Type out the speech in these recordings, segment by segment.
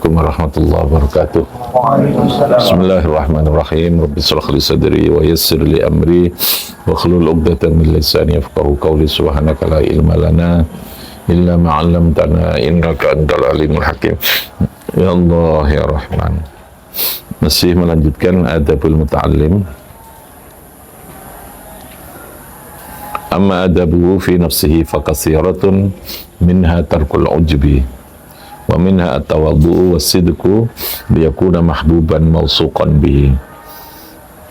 Assalamualaikum warahmatullahi wabarakatuh. Bismillahirrahmanirrahim. Rabbi shrah li sadri wa yassir li amri wa hlul 'uqdatam min lisani yafqahu qawli. Subhanaka la ilma lana illa ma 'allamtana innaka antal alimul hakim. Ya Allah ya Rahman. Masih melanjutkan adabul muta'allim. Amma adabuhu fi nafsihi fakasiratun minha tarkul ujbi wa minha at-tawaddu'u was-sidqu liyakuna mahbuban mawsuqan bihi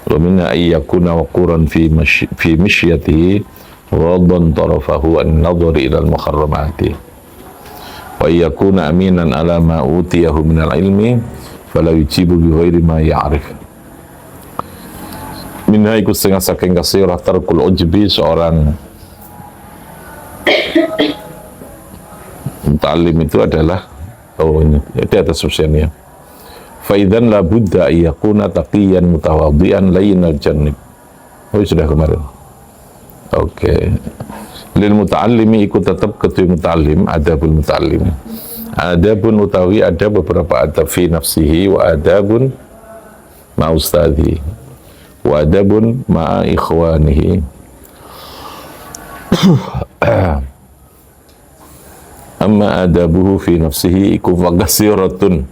wa minha ayyakuna waquran fi mishyatihi raddan tarafahu an-nadhari ila al-muharramati wa ayyakuna aminan ala ma utiyahu minal ilmi fala yujibu bi ghairi ma ya'rif. Minha ikut setengah saking kasirah tarkul ujbi, seorang muta'allim itu adalah ini di atas usianya. Faidan la budda iyakuna taqiyan mutawadhian lainal jannib. Oh sudah kemarin. Oke. Lil muta'allimi ikut tetap ketua muta'allim, adabul muta'allim. Adabun utawi ada beberapa adab fi nafsihi wa adabun ma ustadhi wa adabun ma ikhwanihi. Amma adabuhu fi nafsihi iku fagasiratun.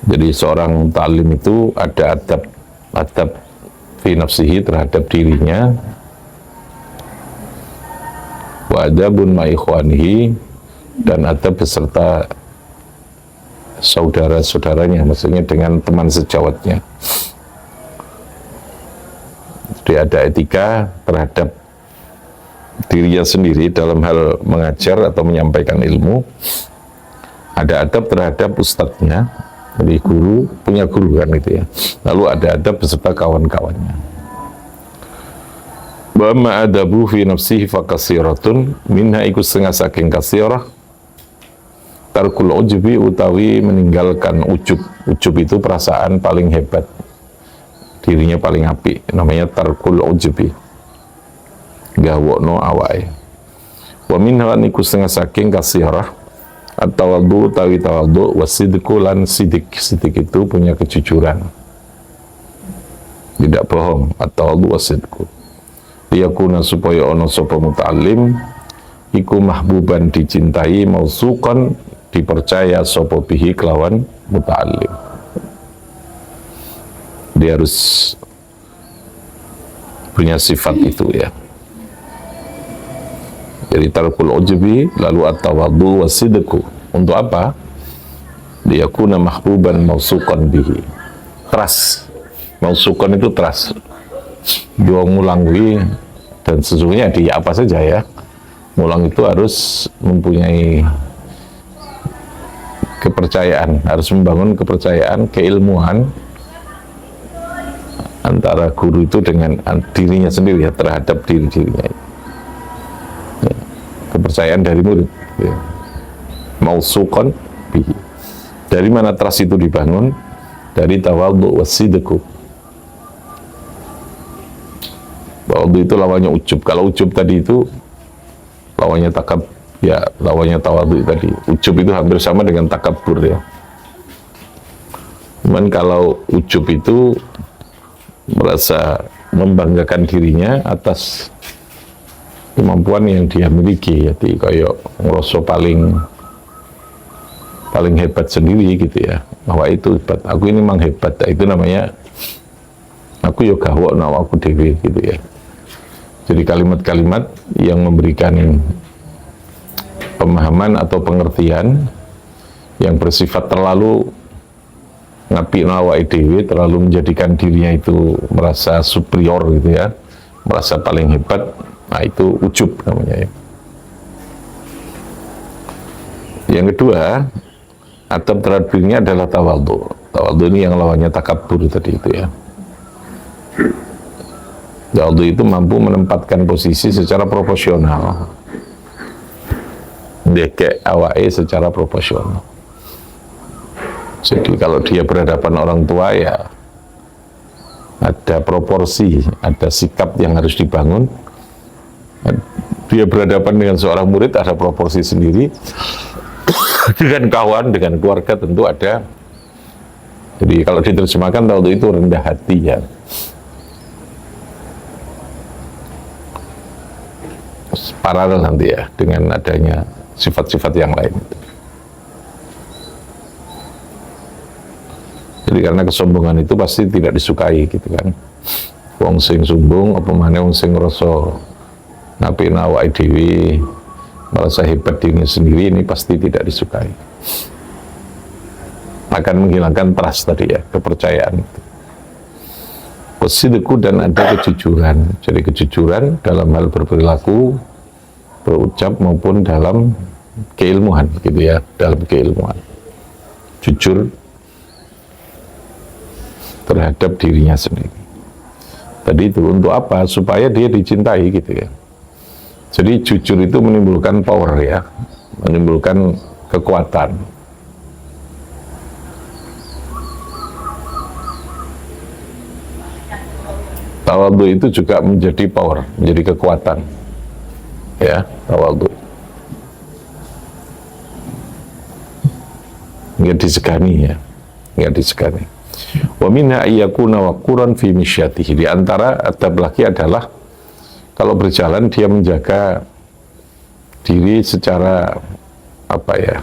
Jadi seorang muta'allim itu ada adab fi nafsihi terhadap dirinya, wa adabun ma ikhwanihi, dan adab beserta saudara-saudaranya, maksudnya dengan teman sejawatnya. Jadi ada etika terhadap dirinya sendiri dalam hal mengajar atau menyampaikan ilmu, ada adab terhadap ustadznya, jadi guru, punya guru kan gitu ya, lalu ada adab beserta kawan-kawannya. Wa ma adabu fi nafsihi fakasiratun minha ikut setengah saking kasirah tarkul ujbi utawi meninggalkan ujub. Ujub itu perasaan paling hebat, dirinya paling apik, namanya tarkul ujbi, gawokno awake. Wa minha niku setengah saking kasirah at-tawaddu utawi tawaddu wasidqu lan sidik. Sidik itu punya kejujuran, tidak bohong. At-tawaddu wasidqu liyakuna supaya ono sapa muta'allim iku mahbuban dicintai, mausuqan dipercaya sapa bihi kelawan muta'allim. Dia harus punya sifat itu ya. Jadi tarkul ujbi, lalu at-tawaddu wasidqu. Untuk apa? Liyakuna mahbuban mausuqan bihi. Trust. Mausuqan itu trust. Dia ngulangwi, dan sesungguhnya di apa saja ya, ngulang itu harus mempunyai kepercayaan, harus membangun kepercayaan, keilmuan antara guru itu dengan dirinya sendiri ya, terhadap dirinya. Ya, kepercayaan dari murid ya. Mausuqan bihi. Dari mana trust itu dibangun? Dari tawadhu wasidqu. Tawadhu itu lawannya ujub. Kalau ujub tadi itu lawannya takab, ya lawannya tawadhu tadi. Ujub itu hampir sama dengan takabur ya. Cuman kalau ujub itu merasa membanggakan dirinya atas kemampuan yang dia miliki, jadi kayak ngerasa paling hebat sendiri gitu ya, bahwa itu hebat, aku ini memang hebat, itu namanya aku yo gawok nawa aku dewe gitu ya. Jadi kalimat-kalimat yang memberikan pemahaman atau pengertian yang bersifat terlalu ngapi nawa dewe, terlalu menjadikan dirinya itu merasa superior gitu ya, merasa paling hebat, nah itu ujub namanya ya. Yang kedua, adab terhadap dirinya adalah tawadhu. Tawadhu ini yang lawannya takabur tadi itu ya. Tawadhu itu mampu menempatkan posisi secara proporsional, dekek awake secara proporsional. Jadi kalau dia berhadapan orang tua ya ada proporsi, ada sikap yang harus dibangun. Dia berhadapan dengan seorang murid ada proporsi sendiri. Dengan kawan, dengan keluarga tentu ada. Jadi kalau diterjemahkan tawadhu itu rendah hati ya. Paralel nanti ya dengan adanya sifat-sifat yang lain. Jadi karena kesombongan itu pasti tidak disukai gitu kan. Wong sing sombong apa maneh wong sing ngrasa ngapik awake dhewe merasa hebat dirinya sendiri, ini pasti tidak disukai. Akan menghilangkan trust tadi ya, kepercayaan. Wasidqu, dan ada kejujuran. Jadi kejujuran dalam hal berperilaku, berucap maupun dalam keilmuan gitu ya, dalam keilmuan. Jujur terhadap dirinya sendiri. Tadi itu untuk apa? Supaya dia dicintai gitu ya. Jadi jujur itu menimbulkan power ya, menimbulkan kekuatan. Tawadhu itu juga menjadi power, menjadi kekuatan. Ya, tawadhu. Nggak disegani ya, nggak disegani. Wa minha ayyakuna waquran fi misyatihi. Di antara adab laki adalah kalau berjalan dia menjaga diri secara apa ya,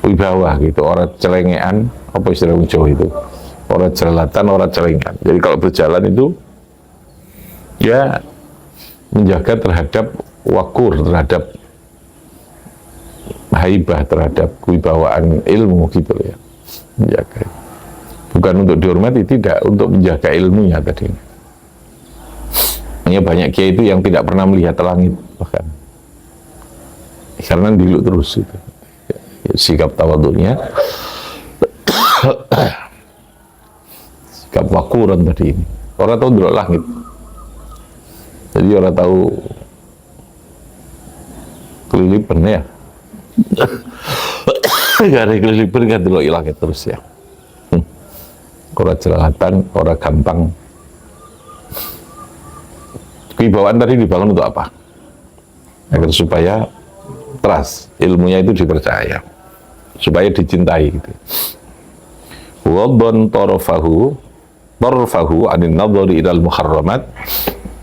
wibawa gitu, orang celengean, apa istilah Jawa itu, orang celatan, orang celengan. Jadi kalau berjalan itu ya menjaga terhadap wakur, terhadap haibah, terhadap kewibawaan ilmu gitu ya, menjaga. Bukan untuk dihormati, tidak, untuk menjaga ilmunya tadi. Hanya banyak kiai itu yang tidak pernah melihat langit bahkan, karena diluk terus itu sikap tawadhunya, sikap wakuran tadi ini. Orang tahu diluk langit, jadi orang tahu kelilipan ya. Gak ada kelilipan kan diluk langit terus ya. Orang celatan, orang gampang. Kewibawaan tadi dibangun untuk apa? Agar supaya trust, ilmunya itu dipercaya, supaya dicintai gitu. Wadon torfahu anin nadhari ilal muharramat.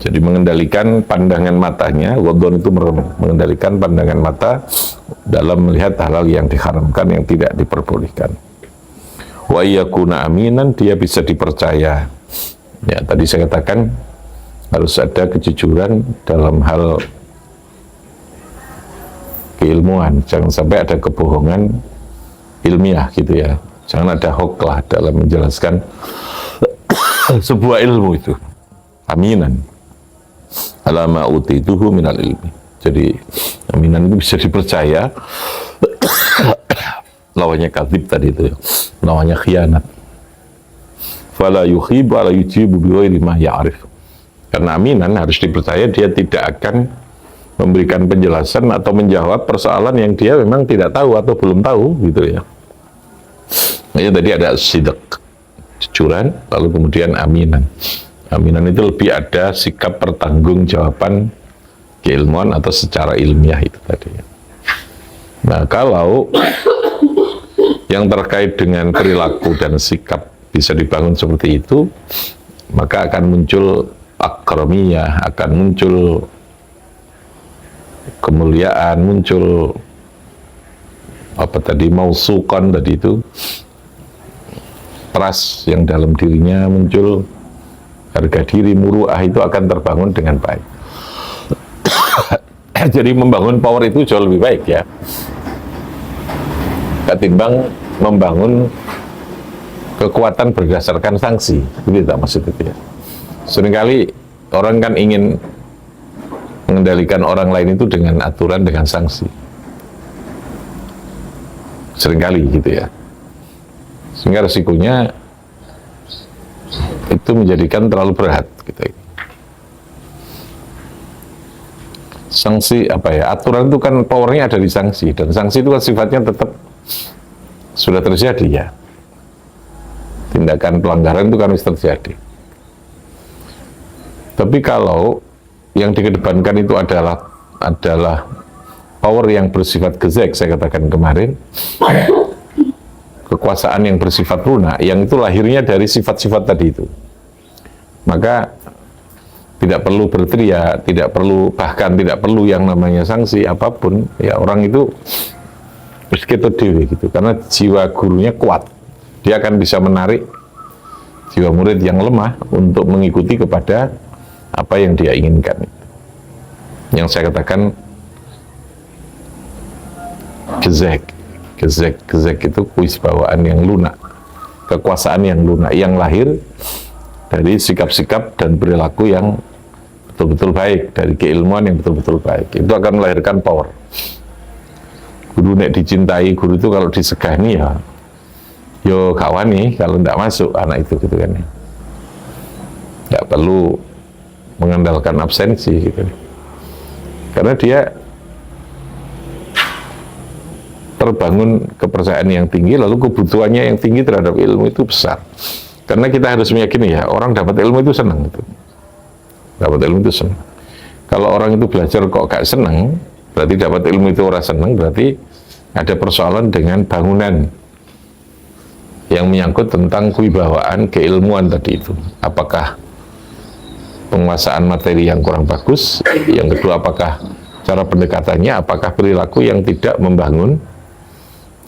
Jadi mengendalikan pandangan matanya. Wadon itu mengendalikan pandangan mata dalam melihat hal-hal yang diharamkan, yang tidak diperbolehkan. Wa yakuna aminan, dia bisa dipercaya. Ya, tadi saya katakan harus ada kejujuran dalam hal keilmuan, jangan sampai ada kebohongan ilmiah gitu ya, jangan ada hoax lah dalam menjelaskan sebuah ilmu itu. Aminan alama utituhu minal ilmi. Jadi aminan itu bisa dipercaya. Lawannya kadzib tadi itu, lawannya khianat. Fala yukhibu ala yujibu biwayri ma ya'rif. Karena aminan harus dipercaya, dia tidak akan memberikan penjelasan atau menjawab persoalan yang dia memang tidak tahu atau belum tahu gitu ya. Ya tadi ada sidq, jujuran, lalu kemudian aminan. Aminan itu lebih ada sikap pertanggungjawaban keilmuan atau secara ilmiah itu tadi. Nah, kalau yang terkait dengan perilaku dan sikap bisa dibangun seperti itu, maka akan muncul akramiyah, akan muncul kemuliaan, muncul apa tadi, mausukan tadi itu, trust yang dalam dirinya muncul, harga diri, muruah itu akan terbangun dengan baik. Jadi membangun power itu jauh lebih baik ya, ketimbang membangun kekuatan berdasarkan sanksi. Itu tak maksud itu ya. Seringkali orang kan ingin mengendalikan orang lain itu dengan aturan, dengan sanksi. Seringkali gitu ya. Sehingga resikonya itu menjadikan terlalu berat gitu. Sanksi apa ya? Aturan itu kan powernya ada di sanksi, dan sanksi itu kan sifatnya tetap sudah terjadi ya. Tindakan pelanggaran itu kan harus terjadi. Tapi kalau yang dikedepankan itu adalah power yang bersifat gezek, saya katakan kemarin, kekuasaan yang bersifat lunak, yang itu lahirnya dari sifat-sifat tadi itu. Maka tidak perlu berteriak, tidak perlu, bahkan tidak perlu yang namanya sanksi apapun, ya orang itu begitu dewi gitu, karena jiwa gurunya kuat, dia akan bisa menarik jiwa murid yang lemah untuk mengikuti kepada apa yang dia inginkan. Yang saya katakan gezek itu kuisbawaan yang lunak, kekuasaan yang lunak, yang lahir dari sikap-sikap dan perilaku yang betul-betul baik, dari keilmuan yang betul-betul baik. Itu akan melahirkan power. Guru nek dicintai, guru itu kalau disegani ya yo kawani, kalau tidak masuk anak itu gitu kan. Tidak perlu mengandalkan absensi gitu. Karena dia terbangun kepercayaan yang tinggi, lalu kebutuhannya yang tinggi terhadap ilmu itu besar. Karena kita harus meyakini ya, orang dapat ilmu itu senang gitu. Dapat ilmu itu senang. Kalau orang itu belajar kok gak senang, berarti dapat ilmu itu orang senang, berarti ada persoalan dengan bangunan yang menyangkut tentang kewibawaan keilmuan tadi itu. Apakah penguasaan materi yang kurang bagus, yang kedua apakah cara pendekatannya, apakah perilaku yang tidak membangun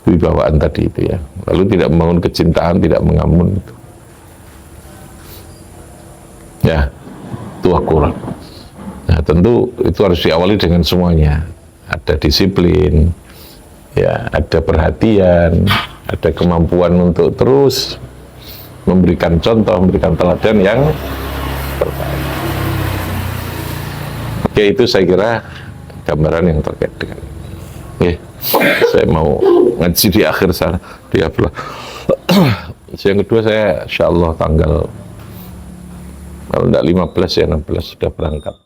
kewibawaan tadi itu ya, lalu tidak membangun kecintaan, tidak mengamun itu ya, itu akurat. Nah tentu itu harus diawali dengan semuanya, ada disiplin ya, ada perhatian, ada kemampuan untuk terus memberikan contoh, memberikan teladan yang terbaik. Oke, itu saya kira gambaran yang terkait dengan ini. Saya mau ngaji di akhir sana, di Abdullah. Yang kedua saya insya Allah tanggal, kalau tidak 15 ya 16 sudah berangkat.